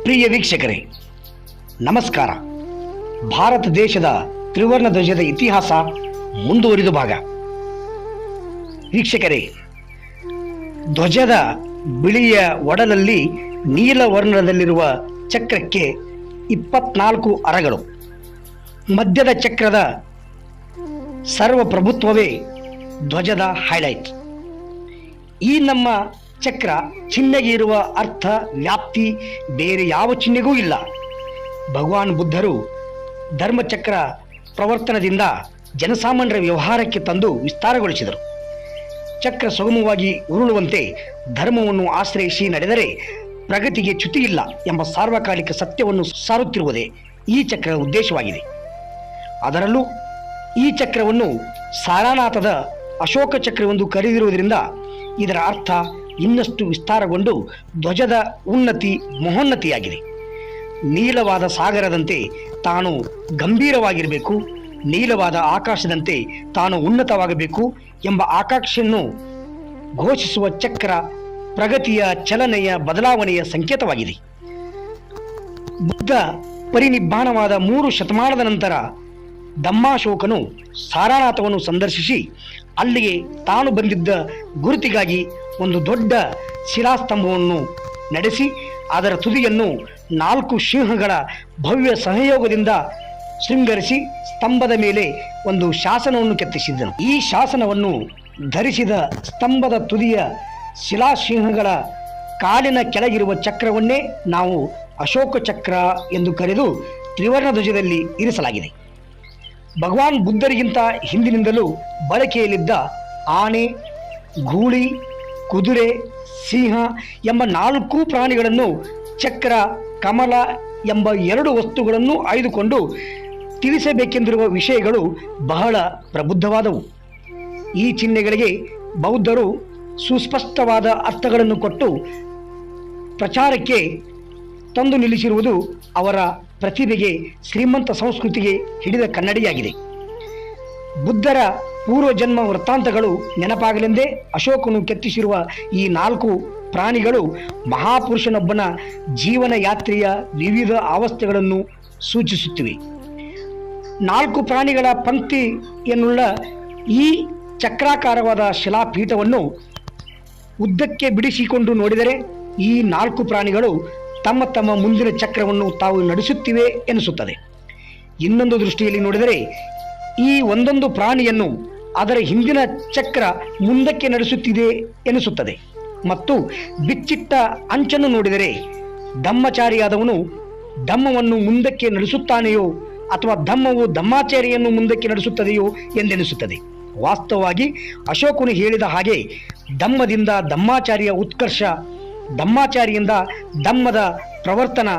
ಪ್ರಿಯ ವೀಕ್ಷಕರೇ, ನಮಸ್ಕಾರ. ಭಾರತ ದೇಶದ ತ್ರಿವರ್ಣ ಧ್ವಜದ ಇತಿಹಾಸ ಮುಂದುವರಿದ ಭಾಗ. ವೀಕ್ಷಕರೇ, ಧ್ವಜದ ಬಿಳಿಯ ಒಡಲಲ್ಲಿ ನೀಲ ವರ್ಣದಲ್ಲಿರುವ ಚಕ್ರಕ್ಕೆ 24 ಅರಗಳು. ಮಧ್ಯದ ಚಕ್ರದ ಸರ್ವಪ್ರಭುತ್ವವೇ ಧ್ವಜದ ಹೈಲೈಟ್. ಈ ನಮ್ಮ ಚಕ್ರ ಚಿಹ್ನೆಗೆ ಇರುವ ಅರ್ಥ ವ್ಯಾಪ್ತಿ ಬೇರೆ ಯಾವ ಚಿಹ್ನೆಗೂ ಇಲ್ಲ. ಭಗವಾನ್ ಬುದ್ಧರು ಧರ್ಮಚಕ್ರ ಪ್ರವರ್ತನದಿಂದ ಜನಸಾಮಾನ್ಯರ ವ್ಯವಹಾರಕ್ಕೆ ತಂದು ವಿಸ್ತಾರಗೊಳಿಸಿದರು. ಚಕ್ರ ಸುಗಮವಾಗಿ ಉರುಳುವಂತೆ ಧರ್ಮವನ್ನು ಆಶ್ರಯಿಸಿ ನಡೆದರೆ ಪ್ರಗತಿಗೆ ಚ್ಯುತಿ ಇಲ್ಲ ಎಂಬ ಸಾರ್ವಕಾಲಿಕ ಸತ್ಯವನ್ನು ಸಾರುತ್ತಿರುವುದೇ ಈ ಚಕ್ರದ ಉದ್ದೇಶವಾಗಿದೆ. ಅದರಲ್ಲೂ ಈ ಚಕ್ರವನ್ನು ಸಾರಾನಾಥದ ಅಶೋಕ ಚಕ್ರವೆಂದು ಕರೆದಿರುವುದರಿಂದ ಇದರ ಅರ್ಥ ಇನ್ನಷ್ಟು ವಿಸ್ತಾರಗೊಂಡು ಧ್ವಜದ ಉನ್ನತಿ ಮಹೋನ್ನತಿಯಾಗಿದೆ. ನೀಲವಾದ ಸಾಗರದಂತೆ ತಾನು ಗಂಭೀರವಾಗಿರಬೇಕು, ನೀಲವಾದ ಆಕಾಶದಂತೆ ತಾನು ಉನ್ನತವಾಗಬೇಕು ಎಂಬ ಆಕಾಂಕ್ಷೆಯನ್ನು ಘೋಷಿಸುವ ಚಕ್ರ ಪ್ರಗತಿಯ, ಚಲನೆಯ, ಬದಲಾವಣೆಯ ಸಂಕೇತವಾಗಿದೆ. ಬುದ್ಧ ಪರಿನಿಬ್ಬಾನವಾದ 3 ಶತಮಾನದ ನಂತರ ಧಮ್ಮಾಶೋಕನು ಸಾರಾನಾಥವನ್ನು ಸಂದರ್ಶಿಸಿ ಅಲ್ಲಿಗೆ ತಾನು ಬಂದಿದ್ದ ಗುರುತಿಗಾಗಿ ಒಂದು ದೊಡ್ಡ ಶಿಲಾಸ್ತಂಭವನ್ನು ನಡೆಸಿ ಅದರ ತುದಿಯನ್ನು 4 ಸಿಂಹಗಳ ಭವ್ಯ ಸಹಯೋಗದಿಂದ ಶೃಂಗರಿಸಿ ಸ್ತಂಭದ ಮೇಲೆ ಒಂದು ಶಾಸನವನ್ನು ಕೆತ್ತಿಸಿದ್ದನು. ಈ ಶಾಸನವನ್ನು ಧರಿಸಿದ ಸ್ತಂಭದ ತುದಿಯ ಶಿಲಾಸಿಂಹಗಳ ಕಾಲಿನ ಕೆಳಗಿರುವ ಚಕ್ರವನ್ನೇ ನಾವು ಅಶೋಕ ಚಕ್ರ ಎಂದು ಕರೆದು ತ್ರಿವರ್ಣ ಧ್ವಜದಲ್ಲಿ ಇರಿಸಲಾಗಿದೆ. ಭಗವಾನ್ ಬುದ್ಧರಿಗಿಂತ ಹಿಂದಿನಿಂದಲೂ ಬಳಕೆಯಲ್ಲಿದ್ದ ಆನೆ, ಗೂಳಿ, ಕುದುರೆ, ಸಿಂಹ ಎಂಬ 4 ಪ್ರಾಣಿಗಳನ್ನು ಚಕ್ರ, ಕಮಲ ಎಂಬ 2 ವಸ್ತುಗಳನ್ನು ಆಯ್ದುಕೊಂಡು ತಿಳಿಸಬೇಕೆಂದಿರುವ ವಿಷಯಗಳು ಬಹಳ ಪ್ರಬುದ್ಧವಾದವು. ಈ ಚಿಹ್ನೆಗಳಿಗೆ ಬೌದ್ಧರು ಸುಸ್ಪಷ್ಟವಾದ ಅರ್ಥಗಳನ್ನು ಕೊಟ್ಟು ಪ್ರಚಾರಕ್ಕೆ ತಂದು ನಿಲ್ಲಿಸಿರುವುದು ಅವರ ಪ್ರತಿಭೆಗೆ, ಶ್ರೀಮಂತ ಸಂಸ್ಕೃತಿಗೆ ಹಿಡಿದ ಕನ್ನಡಿಯಾಗಿದೆ. ಬುದ್ಧರ ಪೂರ್ವಜನ್ಮ ವೃತ್ತಾಂತಗಳು ನೆನಪಾಗಲೆಂದೇ ಅಶೋಕನು ಕೆತ್ತಿಸಿರುವ ಈ 4 ಪ್ರಾಣಿಗಳು ಮಹಾಪುರುಷನೊಬ್ಬನ ಜೀವನ ಯಾತ್ರೆಯ ವಿವಿಧ ಅವಸ್ಥೆಗಳನ್ನು ಸೂಚಿಸುತ್ತಿವೆ. 4 ಪ್ರಾಣಿಗಳ ಪಂಕ್ತಿಯನ್ನುಳ್ಳ ಈ ಚಕ್ರಾಕಾರವಾದ ಶಿಲಾಪೀಠವನ್ನು ಉದ್ದಕ್ಕೆ ಬಿಡಿಸಿಕೊಂಡು ನೋಡಿದರೆ ಈ 4 ಪ್ರಾಣಿಗಳು ತಮ್ಮ ತಮ್ಮ ಮುಂದಿನ ಚಕ್ರವನ್ನು ತಾವು ನಡೆಸುತ್ತಿವೆ ಎನಿಸುತ್ತದೆ. ಇನ್ನೊಂದು ದೃಷ್ಟಿಯಲ್ಲಿ ನೋಡಿದರೆ ಈ ಒಂದೊಂದು ಪ್ರಾಣಿಯನ್ನು ಅದರ ಹಿಂದಿನ ಚಕ್ರ ಮುಂದಕ್ಕೆ ನಡೆಸುತ್ತಿದೆ ಎನಿಸುತ್ತದೆ. ಮತ್ತು ಬಿಚ್ಚಿಟ್ಟ ಅಂಚನ್ನು ನೋಡಿದರೆ ಧಮ್ಮಚಾರಿಯಾದವನು ಧಮ್ಮವನ್ನು ಮುಂದಕ್ಕೆ ನಡೆಸುತ್ತಾನೆಯೋ ಅಥವಾ ಧಮ್ಮವು ಧಮ್ಮಾಚಾರಿಯನ್ನು ಮುಂದಕ್ಕೆ ನಡೆಸುತ್ತದೆಯೋ ಎಂದೆನಿಸುತ್ತದೆ. ವಾಸ್ತವವಾಗಿ ಅಶೋಕನು ಹೇಳಿದ ಹಾಗೆ ಧಮ್ಮದಿಂದ ಧಮ್ಮಾಚಾರಿಯ ಉತ್ಕರ್ಷ, ಧಮ್ಮಾಚಾರಿಯಿಂದ ಧಮ್ಮದ ಪ್ರವರ್ತನ.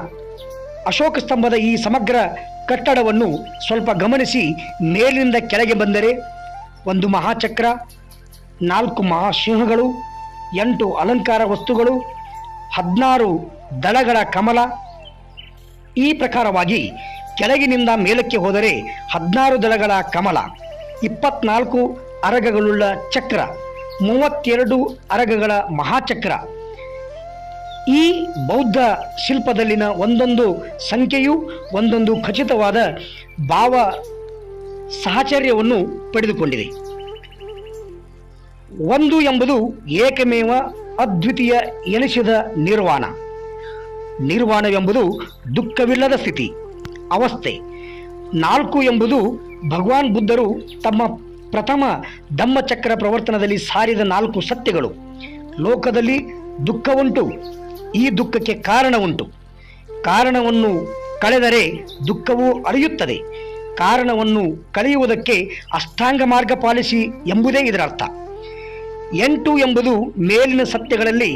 ಅಶೋಕ ಸ್ತಂಭದ ಈ ಸಮಗ್ರ ಕಟ್ಟಡವನ್ನು ಸ್ವಲ್ಪ ಗಮನಿಸಿ ಮೇಲಿನಿಂದ ಕೆಳಗೆ ಬಂದರೆ ಒಂದು ಮಹಾಚಕ್ರ, 4 ಮಹಾಸಿಂಹಗಳು, 8 ಅಲಂಕಾರ ವಸ್ತುಗಳು, 16 ದಳಗಳ ಕಮಲ. ಈ ಪ್ರಕಾರವಾಗಿ ಕೆಳಗಿನಿಂದ ಮೇಲಕ್ಕೆ ಹೋದರೆ 16 ದಳಗಳ ಕಮಲ, 24 ಅರಗಗಳುಳ್ಳ ಚಕ್ರ, 32 ಅರಗಗಳ ಮಹಾಚಕ್ರ. ಈ ಬೌದ್ಧ ಶಿಲ್ಪದಲ್ಲಿನ ಒಂದೊಂದು ಸಂಖ್ಯೆಯು ಒಂದೊಂದು ಖಚಿತವಾದ ಭಾವ ಸಾಹಚರ್ಯವನ್ನು ಪಡೆದುಕೊಂಡಿದೆ. 1 ಎಂಬುದು ಏಕಮೇವ ಅದ್ವಿತೀಯ ಎನಿಸಿದ ನಿರ್ವಾಣ. ನಿರ್ವಾಣವೆಂಬುದು ದುಃಖವಿಲ್ಲದ ಸ್ಥಿತಿ, ಅವಸ್ಥೆ. 4 ಎಂಬುದು ಭಗವಾನ್ ಬುದ್ಧರು ತಮ್ಮ ಪ್ರಥಮ ಧಮ್ಮಚಕ್ರ ಪ್ರವರ್ತನದಲ್ಲಿ ಸಾರಿದ 4 ಸತ್ಯಗಳು. ಲೋಕದಲ್ಲಿ ದುಃಖ ಉಂಟು, ಈ ದುಃಖಕ್ಕೆ ಕಾರಣ ಉಂಟು. ಕಾರಣವನ್ನು ಕಳೆದರೆ ದುಃಖವು ಅಳಿಯುತ್ತದೆ. ಕಾರಣವನ್ನು ಕಳೆಯುವುದಕ್ಕೆ ಅಷ್ಟಾಂಗ ಮಾರ್ಗ ಪಾಲಿಸಿ ಎಂಬುದೇ ಇದರ ಅರ್ಥ. 8 ಎಂಬುದು ಮೇಲಿನ ಸತ್ಯಗಳಲ್ಲಿ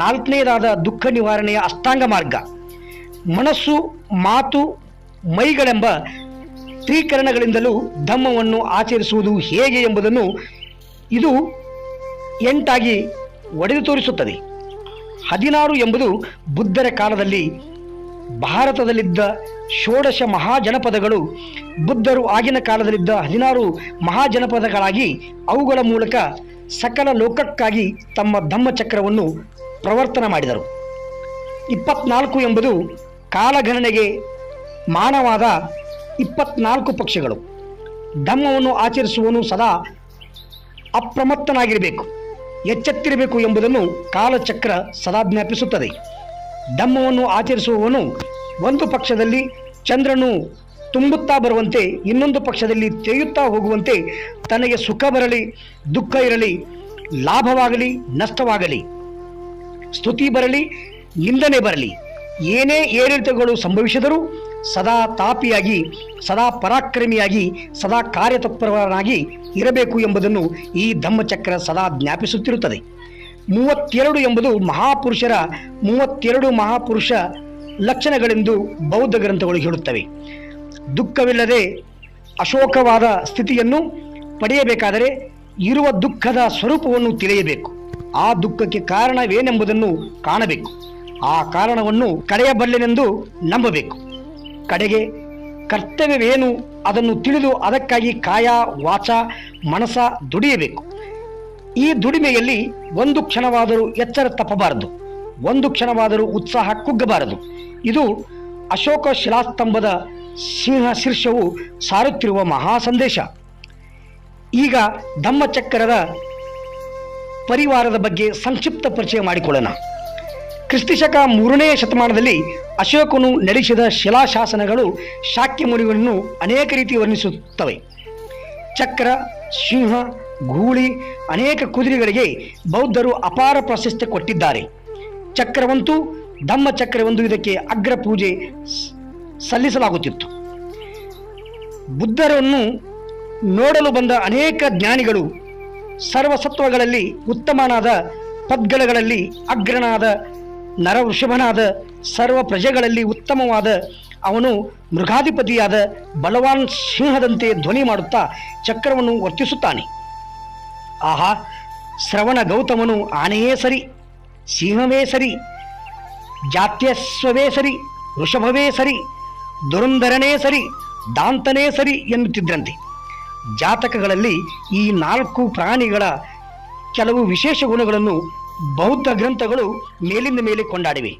4ನೇದಾದ ದುಃಖ ನಿವಾರಣೆಯ ಅಷ್ಟಾಂಗ ಮಾರ್ಗ. ಮನಸ್ಸು, ಮಾತು, ಮೈಗಳೆಂಬ ತ್ರಿಕರಣಗಳಿಂದಲೂ ಧಮ್ಮವನ್ನು ಆಚರಿಸುವುದು ಹೇಗೆ ಎಂಬುದನ್ನು ಇದು 8ಆಗಿ ಒಡೆದು ತೋರಿಸುತ್ತದೆ. 16 ಎಂಬುದು ಬುದ್ಧರ ಕಾಲದಲ್ಲಿ ಭಾರತದಲ್ಲಿದ್ದ 16 ಮಹಾಜನಪದಗಳು ಬುದ್ಧರು ಆಗಿನ ಕಾಲದಲ್ಲಿದ್ದ 16 ಮಹಾಜನಪದಗಳಾಗಿ ಅವುಗಳ ಮೂಲಕ ಸಕಲ ಲೋಕಕ್ಕಾಗಿ ತಮ್ಮ ಧಮ್ಮಚಕ್ರವನ್ನು ಪ್ರವರ್ತನ ಮಾಡಿದರು. 24 ಎಂಬುದು ಕಾಲಗಣನೆಗೆ ಮಾನವಾದ 24 ಪಕ್ಷಗಳು. ಧಮ್ಮವನ್ನು ಆಚರಿಸುವವನು ಸದಾ ಅಪ್ರಮತ್ತನಾಗಿರಬೇಕು, ಎಚ್ಚೆತ್ತಿರಬೇಕು ಎಂಬುದನ್ನು ಕಾಲಚಕ್ರ ಸದಾ ಜ್ಞಾಪಿಸುತ್ತದೆ. ಧಮ್ಮವನ್ನು ಆಚರಿಸುವವನು ಒಂದು ಪಕ್ಷದಲ್ಲಿ ಚಂದ್ರನು ತುಂಬುತ್ತಾ ಬರುವಂತೆ, ಇನ್ನೊಂದು ಪಕ್ಷದಲ್ಲಿ ತೇಯುತ್ತಾ ಹೋಗುವಂತೆ, ತನಗೆ ಸುಖ ಬರಲಿ ದುಃಖ ಇರಲಿ, ಲಾಭವಾಗಲಿ ನಷ್ಟವಾಗಲಿ, ಸ್ತುತಿ ಬರಲಿ ನಿಂದನೆ ಬರಲಿ, ಏನೇ ಏರಿಳಿತಗಳು ಸಂಭವಿಸಿದರೂ ಸದಾ ತಾಪಿಯಾಗಿ, ಸದಾ ಪರಾಕ್ರಮಿಯಾಗಿ, ಸದಾ ಕಾರ್ಯತತ್ಪರನಾಗಿ ಇರಬೇಕು ಎಂಬುದನ್ನು ಈ ಧಮ್ಮಚಕ್ರ ಸದಾ ಜ್ಞಾಪಿಸುತ್ತಿರುತ್ತದೆ. 32 ಎಂಬುದು ಮಹಾಪುರುಷರ 32 ಮಹಾಪುರುಷ ಲಕ್ಷಣಗಳೆಂದು ಬೌದ್ಧ ಗ್ರಂಥಗಳು ಹೇಳುತ್ತವೆ. ದುಃಖವಿಲ್ಲದೆ ಅಶೋಕವಾದ ಸ್ಥಿತಿಯನ್ನು ಪಡೆಯಬೇಕಾದರೆ ಇರುವ ದುಃಖದ ಸ್ವರೂಪವನ್ನು ತಿಳಿಯಬೇಕು. ಆ ದುಃಖಕ್ಕೆ ಕಾರಣವೇನೆಂಬುದನ್ನು ಕಾಣಬೇಕು. ಆ ಕಾರಣವನ್ನು ಕಳೆಯಬಲ್ಲೆನೆಂದು ನಂಬಬೇಕು. ಕಡೆಗೆ ಕರ್ತವ್ಯವೇನು ಅದನ್ನು ತಿಳಿದು ಅದಕ್ಕಾಗಿ ಕಾಯ ವಾಚ ಮನಸ ದುಡಿಯಬೇಕು. ಈ ದುಡಿಮೆಯಲ್ಲಿ ಒಂದು ಕ್ಷಣವಾದರೂ ಎಚ್ಚರ ತಪ್ಪಬಾರದು, ಒಂದು ಕ್ಷಣವಾದರೂ ಉತ್ಸಾಹ ಕುಗ್ಗಬಾರದು. ಇದು ಅಶೋಕ ಶಿಲಾಸ್ತಂಭದ ಸಿಂಹ ಶೀರ್ಷವು ಸಾರುತ್ತಿರುವ ಮಹಾ ಸಂದೇಶ. ಈಗ ಧಮ್ಮಚಕ್ರದ ಪರಿವಾರದ ಬಗ್ಗೆ ಸಂಕ್ಷಿಪ್ತ ಪರಿಚಯ ಮಾಡಿಕೊಳ್ಳೋಣ. ಕ್ರಿಸ್ತಶಕ 3ನೇ ಶತಮಾನದಲ್ಲಿ ಅಶೋಕನು ನಡೆಸಿದ ಶಿಲಾಶಾಸನಗಳು ಶಾಕ್ಯ ಮುನಿಗಳನ್ನು ಅನೇಕ ರೀತಿ ವರ್ಣಿಸುತ್ತವೆ. ಚಕ್ರ, ಸಿಂಹ, ಗೂಳಿ, ಅನೇಕ ಕುದುರೆಗಳಿಗೆ ಬೌದ್ಧರು ಅಪಾರ ಪ್ರಾಶಸ್ತ್ಯ ಕೊಟ್ಟಿದ್ದಾರೆ. ಚಕ್ರವಂತೂ ಧಮ್ಮಚಕ್ರವೆಂದು ಇದಕ್ಕೆ ಅಗ್ರ ಪೂಜೆ ಸಲ್ಲಿಸಲಾಗುತ್ತಿತ್ತು. ಬುದ್ಧರನ್ನು ನೋಡಲು ಬಂದ ಅನೇಕ ಜ್ಞಾನಿಗಳು ಸರ್ವಸತ್ವಗಳಲ್ಲಿ ಉತ್ತಮನಾದ, ಪದ್ಗಲಗಳಲ್ಲಿ ಅಗ್ರನಾದ, ನರವೃಷಭನಾದ, ಸರ್ವ ಪ್ರಜೆಗಳಲ್ಲಿ ಉತ್ತಮವಾದ, ಅವನು ಮೃಗಾಧಿಪತಿಯಾದ ಬಲವಾನ್ ಸಿಂಹದಂತೆ ಧ್ವನಿ ಮಾಡುತ್ತಾ ಚಕ್ರವನ್ನು ವರ್ತಿಸುತ್ತಾನೆ. ಆಹಾ, ಶ್ರವಣ ಗೌತಮನು ಆನೆಯೇ ಸರಿ, ಸಿಂಹವೇ ಸರಿ, ಜಾತ್ಯಸ್ವವೇ ಸರಿ, ವೃಷಭವೇ ಸರಿ, ದುರಂಧರನೇ ಸರಿ, ದಾಂತನೇ ಸರಿ ಎನ್ನುತ್ತಿದ್ರಂತೆ. ಜಾತಕಗಳಲ್ಲಿ ಈ 4 ಪ್ರಾಣಿಗಳ ಕೆಲವು ವಿಶೇಷ ಗುಣಗಳನ್ನು ಬೌದ್ಧ ಗ್ರಂಥಗಳು ಮೇಲಿಂದ ಮೇಲೆ ಕೊಂಡಾಡಿವೆ.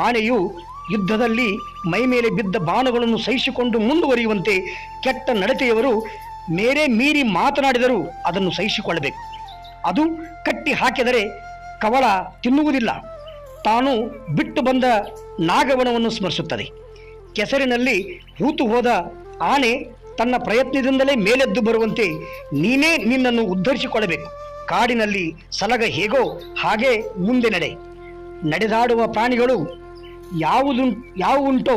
ಆನೆಯು ಯುದ್ಧದಲ್ಲಿ ಮೈ ಮೇಲೆ ಬಿದ್ದ ಬಾಣಗಳನ್ನು ಸಹಿಸಿಕೊಂಡು ಮುಂದುವರಿಯುವಂತೆ ಕೆಟ್ಟ ನಡತೆಯವರು ಮೇರೆ ಮೀರಿ ಮಾತನಾಡಿದರೂ ಅದನ್ನು ಸಹಿಸಿಕೊಳ್ಳಬೇಕು. ಅದು ಕಟ್ಟಿ ಹಾಕಿದರೆ ಕವಳ ತಿನ್ನುವುದಿಲ್ಲ. ತಾನು ಬಿಟ್ಟು ಬಂದ ನಾಗವನವನ್ನು ಸ್ಮರಿಸುತ್ತದೆ. ಕೆಸರಿನಲ್ಲಿ ಹೂತು ಹೋದ ಆನೆ ತನ್ನ ಪ್ರಯತ್ನದಿಂದಲೇ ಮೇಲೆದ್ದು ಬರುವಂತೆ ನೀನೇ ನಿನ್ನನ್ನು ಉದ್ಧರಿಸಿಕೊಳ್ಳಬೇಕು. ಕಾಡಿನಲ್ಲಿ ಸಲಗ ಹೇಗೋ ಹಾಗೆ ಮುಂದೆ ನಡೆ. ನಡೆದಾಡುವ ಪ್ರಾಣಿಗಳು ಯಾವುವುಂಟೋ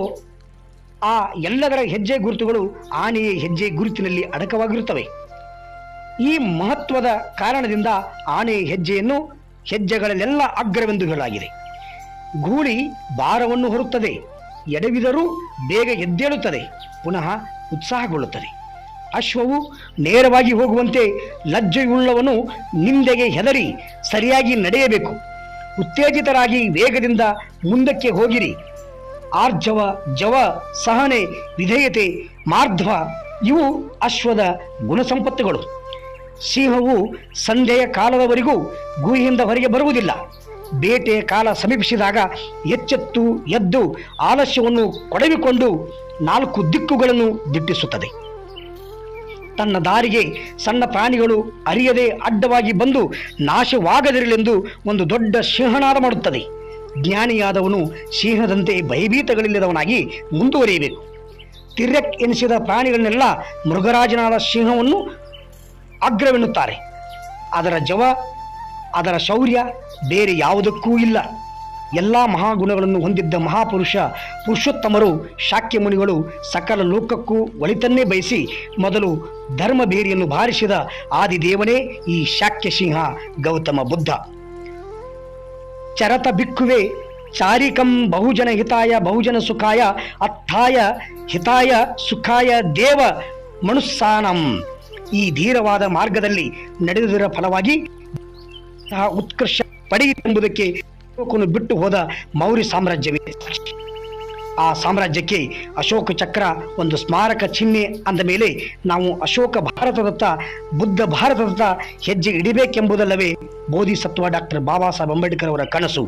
ಆ ಎಲ್ಲದರ ಹೆಜ್ಜೆ ಗುರುತುಗಳು ಆನೆಯ ಹೆಜ್ಜೆ ಗುರುತಿನಲ್ಲಿ ಅಡಕವಾಗಿರುತ್ತವೆ. ಈ ಮಹತ್ವದ ಕಾರಣದಿಂದ ಆನೆಯ ಹೆಜ್ಜೆಗಳಲ್ಲೆಲ್ಲ ಅಗ್ರವೆಂದು ಹೇಳಲಾಗಿದೆ. ಗೂಳಿ ಭಾರವನ್ನು ಹೊರುತ್ತದೆ, ಎಡವಿದರೂ ಬೇಗ ಎದ್ದೇಳುತ್ತದೆ, ಪುನಃ ಉತ್ಸಾಹಗೊಳ್ಳುತ್ತದೆ. ಅಶ್ವವು ನೇರವಾಗಿ ಹೋಗುವಂತೆ ಲಜ್ಜೆಯುಳ್ಳವನು ನಿಂದೆಗೆ ಹೆದರಿ ಸರಿಯಾಗಿ ನಡೆಯಬೇಕು. ಉತ್ತೇಜಿತರಾಗಿ ವೇಗದಿಂದ ಮುಂದಕ್ಕೆ ಹೋಗಿರಿ. ಆರ್ಜವ, ಜವ, ಸಹನೆ, ವಿಧೇಯತೆ, ಮಾರ್ಧ್ವ ಇವು ಅಶ್ವದ ಗುಣಸಂಪತ್ತುಗಳು. ಸಿಂಹವು ಸಂಧ್ಯೆಯ ಕಾಲದವರೆಗೂ ಗುಹೆಯಿಂದ ಹೊರಗೆ ಬರುವುದಿಲ್ಲ. ಬೇಟೆಯ ಕಾಲ ಸಮೀಪಿಸಿದಾಗ ಎಚ್ಚೆತ್ತು ಎದ್ದು ಆಲಸ್ಯವನ್ನು ಕೊಡವಿಕೊಂಡು 4 ದಿಕ್ಕುಗಳನ್ನು ದಿಟ್ಟಿಸುತ್ತದೆ. ತನ್ನ ದಾರಿಗೆ ಸಣ್ಣ ಪ್ರಾಣಿಗಳು ಅರಿಯದೆ ಅಡ್ಡವಾಗಿ ಬಂದು ನಾಶವಾಗದಿರಲೆಂದು ಒಂದು ದೊಡ್ಡ ಸಿಂಹನಾದ ಮಾಡುತ್ತದೆ. ಜ್ಞಾನಿಯಾದವನು ಸಿಂಹದಂತೆ ಭಯಭೀತಗಳಿಲ್ಲದವನಾಗಿ ಮುಂದುವರಿಯಬೇಕು. ತಿರ್ಯಕ್ ಎನಿಸಿದ ಪ್ರಾಣಿಗಳನ್ನೆಲ್ಲ ಮೃಗರಾಜನಾದ ಸಿಂಹವನ್ನು ಅಗ್ರವೆನ್ನುತ್ತಾರೆ. ಅದರ ಜವ, ಅದರ ಶೌರ್ಯ ಬೇರೆ ಯಾವುದಕ್ಕೂ ಇಲ್ಲ. ಎಲ್ಲ ಮಹಾಗುಣಗಳನ್ನು ಹೊಂದಿದ್ದ ಪುರುಷೋತ್ತಮರು ಶಾಕ್ಯ ಮುನಿಗಳು ಸಕಲ ಲೋಕಕ್ಕೂ ಒಳಿತನ್ನೇ ಬಯಸಿ ಮೊದಲು ಧರ್ಮ ಬೇರಿಯನ್ನು ಬಾರಿಸಿದ ಆದಿದೇವನೇ ಈ ಶಾಕ್ಯ ಸಿಂಹ ಗೌತಮ ಬುದ್ಧ. ಚರತ ಭಿಕ್ಕುವೆ ಚಾರಿಕಂ ಬಹುಜನ ಹಿತಾಯ ಬಹುಜನ ಸುಖಾಯ ಅರ್ಥಾಯ ಹಿತಾಯ ಸುಖಾಯ ದೇವ ಮನುಸ್ಸಾನಂ. ಈ ಧೀರವಾದ ಮಾರ್ಗದಲ್ಲಿ ನಡೆದುದರ ಫಲವಾಗಿ ಉತ್ಕರ್ಷ ಪಡೆಯುತ್ತೆಂಬುದಕ್ಕೆ ಬಿಟ್ಟು ಹೋದ ಮೌರ್ಯ ಸಾಮ್ರಾಜ್ಯವೇ. ಆ ಸಾಮ್ರಾಜ್ಯಕ್ಕೆ ಅಶೋಕ ಚಕ್ರ ಒಂದು ಸ್ಮಾರಕ ಚಿಹ್ನೆ ಅಂದ ಮೇಲೆ ನಾವು ಅಶೋಕ ಭಾರತದತ್ತ, ಬುದ್ಧ ಭಾರತದತ್ತ ಹೆಜ್ಜೆ ಇಡಬೇಕೆಂಬುದಲ್ಲವೇ ಬೋಧಿಸತ್ವ ಡಾಕ್ಟರ್ ಬಾಬಾ ಸಾಹೇಬ್ ಅಂಬೇಡ್ಕರ್ ಅವರ ಕನಸು.